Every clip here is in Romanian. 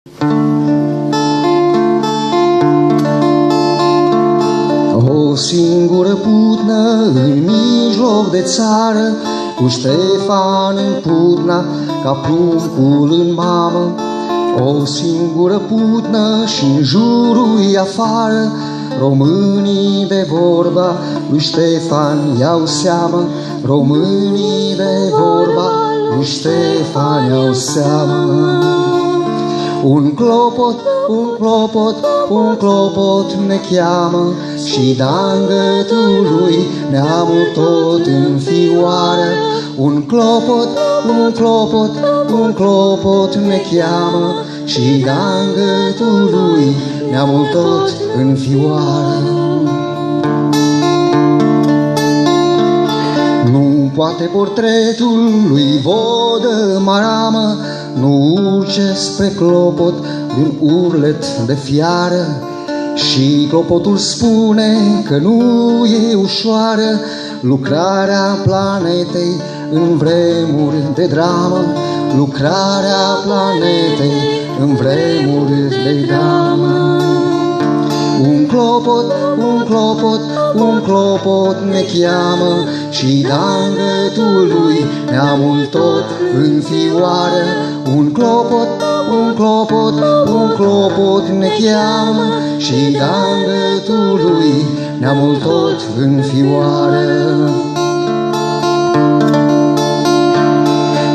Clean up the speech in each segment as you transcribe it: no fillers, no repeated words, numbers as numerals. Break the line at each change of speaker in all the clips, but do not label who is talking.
O singură putnă în mijloc de țară, cu Ștefan în putna, ca pruncul în mamă. O singură putnă și-n jurul afară, românii de vorba lui Ștefan iau seamă. Românii de vorba lui Ștefan iau seamă. Un clopot, un clopot, un clopot ne cheamă, și da-n gâtul lui neamul tot în fioară. Un clopot, un clopot, un clopot ne cheamă, și da-n gâtul lui neamul tot în fioară. Nu poate portretul lui Vodă Maramă nu urce spre clopot din urlet de fiară, și clopotul spune că nu e ușoară lucrarea planetei în vremuri de dramă. Lucrarea planetei în vremuri de dramă. Un clopot, un clopot, un clopot ne cheamă, și da-n gâtul lui neamul tot în fioară. Un clopot, un clopot, un clopot ne cheamă, și da-n gâtul lui neamul tot în fioară.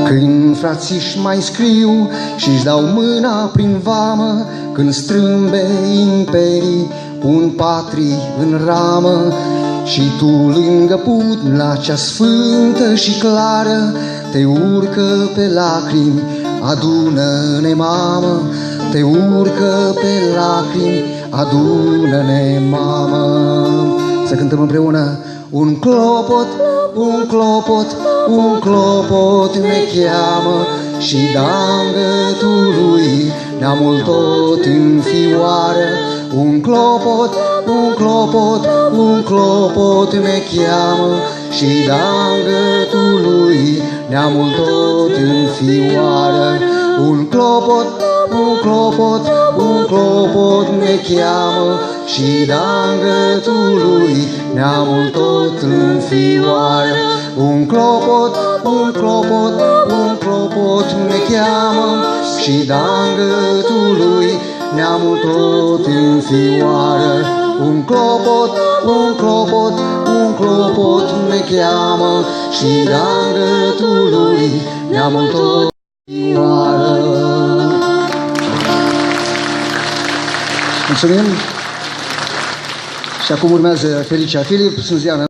Când frații-și mai scriu și-și dau mâna prin vamă, când strâmbe imperii pun patrii în ramă, și tu lângă putna cea sfântă și clară te urcă pe lacrimi, adună-ne mamă. Te urcă pe lacrimi, adună-ne mamă. Să cântăm împreună. Un clopot, un clopot, un clopot ne cheamă, și da-n gâtul lui neamul tot în fioară. Un clopot, un clopot, un clopot ne cheamă, și da-n gâtul lui neamul tot în fioară. Un clopot, un clopot, un clopot ne cheamă, și da-n gâtul lui neamul tot în fioară. Un clopot, un clopot, un clopot ne cheamă, și da-n gâtul lui neamul tot în fioară. Un clopot, un clopot, un clopot ne cheamă, și da-n gâtul lui neamul tot în fioară. Mulțumim! Și acum urmează Felicia Filip, Suziana.